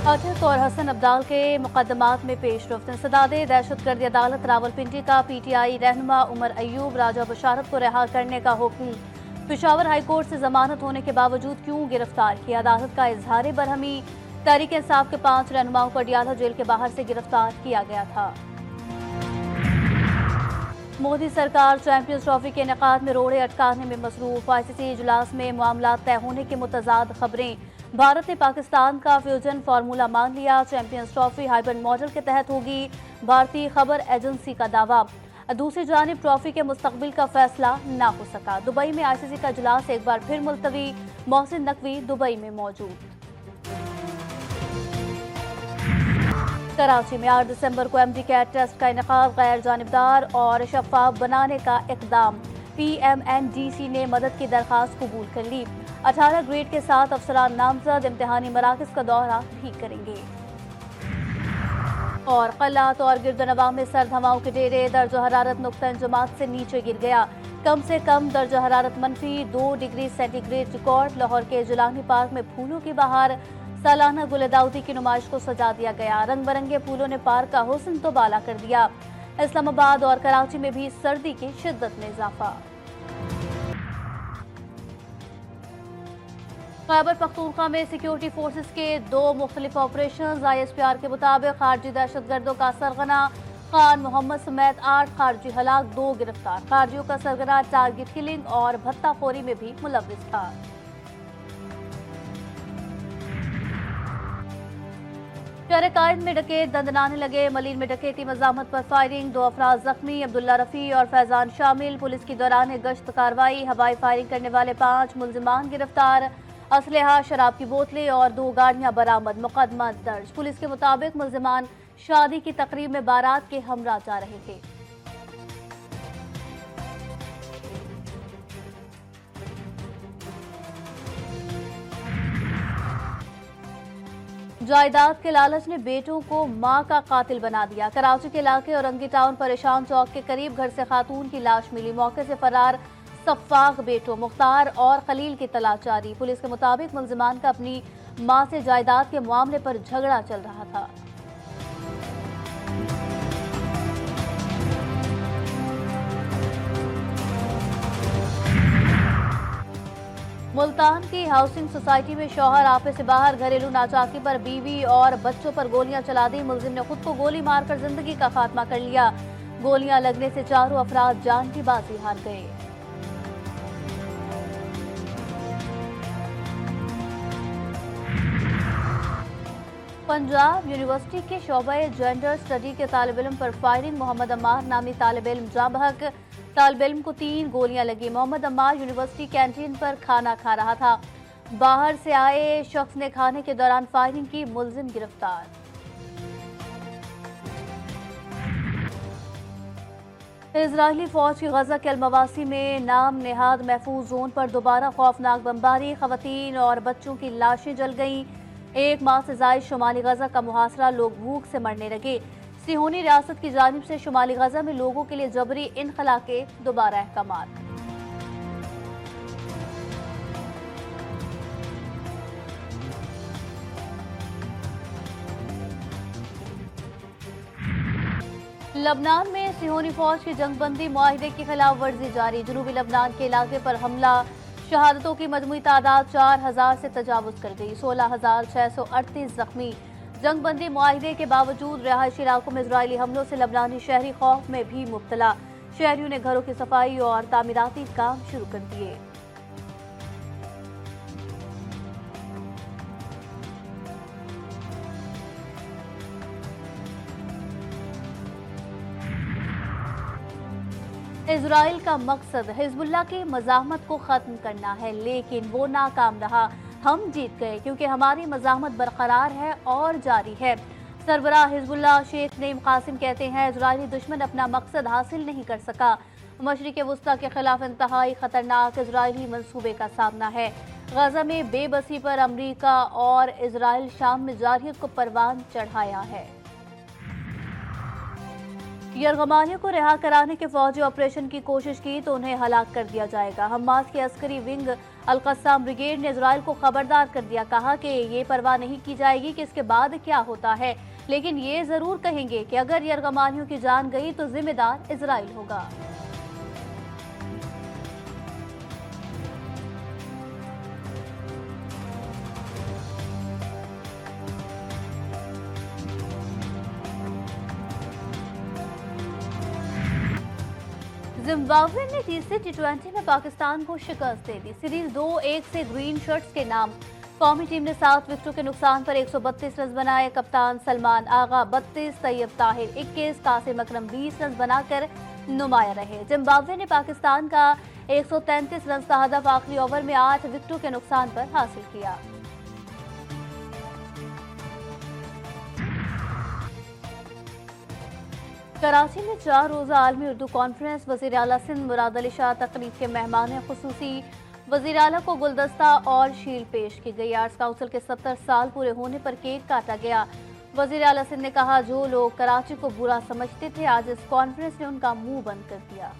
अतिक और हसन अब्दाल के मुकदमात में पेशरफ्त। इंसदादे दहशतगर्दी अदालत रावलपिंडी का PTI रहनुमा उमर अयूब राजा बशारत को रिहा करने का हुक्म। पेशावर हाईकोर्ट से जमानत होने के बावजूद क्यों गिरफ्तार किया? अदालत का इजहार बरहमी। तहरीक इंसाफ के 5 रहनुमाओं को अडियाला जेल के बाहर से गिरफ्तार किया गया था। मोदी सरकार चैंपियंस ट्रॉफी के इनेकाद में रोड़े अटकाने में मसरूफ। ICC इजलास में मामला तय होने की मुतजाद खबरें। भारत ने पाकिस्तान का फ्यूजन फार्मूला मान लिया। चैंपियंस ट्रॉफी हाइब्रिड मॉडल के तहत होगी, भारतीय खबर एजेंसी का दावा। दूसरी जानिब ट्रॉफी के मुस्तकबिल का फैसला न हो सका। दुबई में ICC का इजलास एक बार फिर मुलतवी। मोहसिन नकवी दुबई में मौजूद। कराची में 8 दिसंबर को MD कैट टेस्ट का इनेकाद, गैर जानिबदार और शफाफ बनाने का इकदाम। PMNDC ने मदद की दरखास्त कबूल कर ली। 18 ग्रेड के साथ अफसरान नामजद इम्तिहानी मराकज का दौरा भी करेंगे। और क़लात और गिरदनवा में सर्द हवाओं के डेरे। दर्जा हरारत नुक्ता जमात से नीचे गिर गया। कम से कम दर्जा हरारत -2 डिग्री सेंटीग्रेड रिकॉर्ड। लाहौर के जिलानी पार्क में फूलों की बहार। सालाना गुल दाऊदी की नुमाइश को सजा दिया गया। रंग बिरंगे फूलों ने पार्क का हुस्न तो बाला कर दिया। इस्लामाबाद और कराची में भी सर्दी की शिद्दत में इजाफा। खैबर पख्तूनख्वा में सिक्योरिटी फोर्सेस के 2 मुख्तलिफ ऑपरेशन। ISPR के मुताबिक खारजी दहशतगर्दों का सरगना खान मोहम्मद समेत 8 खारजी हलाक, 2 गिरफ्तार। खारजियों का सरगना टारगेट किलिंग और भत्ताखोरी में भी मुलव्विस था। शहर कायद में डकैत दंदनाने लगे। मलीन में डकैती मजामत पर फायरिंग, 2 अफराद जख्मी, अब्दुल्ला रफी और फैजान शामिल। पुलिस की दौरान गश्त कार्रवाई, हवाई फायरिंग करने वाले 5 मुलजिमान गिरफ्तार। असलहा, शराब की बोतलें और 2 गाड़ियां बरामद। मुकदमा दर्ज। पुलिस के मुताबिक मुलजिमान शादी की तकरीब में बारात के हमरा जा रहे थे। जायदाद के लालच ने बेटों को मां का कातिल बना दिया। कराची के इलाके औरंगी टाउन परेशान चौक के करीब घर से खातून की लाश मिली। मौके से फरार सफ्फाक बेटों मुख्तार और खलील की तलाश जारी। पुलिस के मुताबिक मुलजिमान का अपनी मां से जायदाद के मामले पर झगड़ा चल रहा था। मुल्तान की हाउसिंग सोसाइटी में शौहर आपे से बाहर, घरेलू नाचाकी पर बीवी और बच्चों पर गोलियां चला दी। मुलजिम ने खुद को गोली मारकर जिंदगी का खात्मा कर लिया। गोलियां लगने से चारों अफराद जान की बाजी हार गए। पंजाब यूनिवर्सिटी के शोबे जेंडर स्टडी के तालिब इल्म पर फायरिंग। मोहम्मद अम्मार नामी तालिब इल्म जाँ बहक। तालिब इल्म को 3 गोलियां लगी। मोहम्मद अम्मार यूनिवर्सिटी कैंटीन पर खाना खा रहा था। बाहर से आए शख्स ने खाने के दौरान फायरिंग की। मुलजिम गिरफ्तार। इजरायली फौज की गजा के अलमवासी में नाम नेहाद महफूज जोन पर दोबारा खौफनाक बमबारी। खवातीन और बच्चों की लाशें जल गईं। 1 माह से जायद शुमाली गजा का मुहासरा, लोग भूख से मरने लगे। सिहोनी रियासत की जानिब से शुमाली गजा में लोगों के लिए जबरी इनखला के दोबारा अहकामात। लबनान में सिहोनी फौज की जंगबंदी मुआहिदे की खिलाफ वर्जी जारी। जनूबी लबनान के इलाके पर हमला। शहादतों की मजमूई तादाद 4000 से तजावुज कर गई। 16,638 जख्मी। जंगबंदी मुआहिदे के बावजूद रिहायशी इलाकों में इजरायली हमलों से लबनानी शहरी खौफ में भी मुब्तला। शहरियों ने घरों की सफाई और तामीराती काम शुरू कर दिए। इजराइल का मकसद हिजबुल्लाह की मज़ाहमत को ख़त्म करना है, लेकिन वो नाकाम रहा। हम जीत गए क्योंकि हमारी मज़ाहमत बरकरार है और जारी है। सरबराह हिजबुल्लाह शेख नईम कासिम कहते हैं, इजरायली दुश्मन अपना मकसद हासिल नहीं कर सका। मशरिक़ वुस्ता के खिलाफ इंतहाई खतरनाक इजरायली मंसूबे का सामना है। गजा में बेबसी पर अमरीका और इजराइल शाम में जारहियत को परवान चढ़ाया है। यरगमानियों को रिहा कराने के फौजी ऑपरेशन की कोशिश की तो उन्हें हलाक कर दिया जाएगा। हमास के अस्करी विंग अल-कस्साम ब्रिगेड ने इजराइल को खबरदार कर दिया, कहा कि ये परवाह नहीं की जाएगी कि इसके बाद क्या होता है, लेकिन ये जरूर कहेंगे कि अगर यरगमानियों की जान गई तो जिम्मेदार इजराइल होगा। जिम्बाब्वे ने तीसरे टी20 में पाकिस्तान को शिकस्त दे दी। सीरीज 2-1 से ग्रीन शर्ट्स के नाम। कौमी टीम ने 7 विकेटों के नुकसान पर 132 रन बनाए। कप्तान सलमान आगा 32, तैयब ताहिर 21, कासिम अकरम 20 रन बनाकर नुमाया रहे। जिम्बाब्वे ने पाकिस्तान का 133 रन का हदफ आखिरी ओवर में 8 विकेटों के नुकसान पर हासिल किया। कराची में 4 रोज़ा आलमी उर्दू कॉन्फ्रेंस। वज़ीर आला सिंध मुराद अली शाह तकरीब के मेहमान खुसूसी। वज़ीर आला को गुलदस्ता और शील्ड पेश की गई। आर्ट्स काउंसिल के 70 साल पूरे होने पर केक काटा गया। वज़ीर आला सिंध ने कहा, जो लोग कराची को बुरा समझते थे, आज इस कॉन्फ्रेंस ने उनका मुंह बंद कर दिया।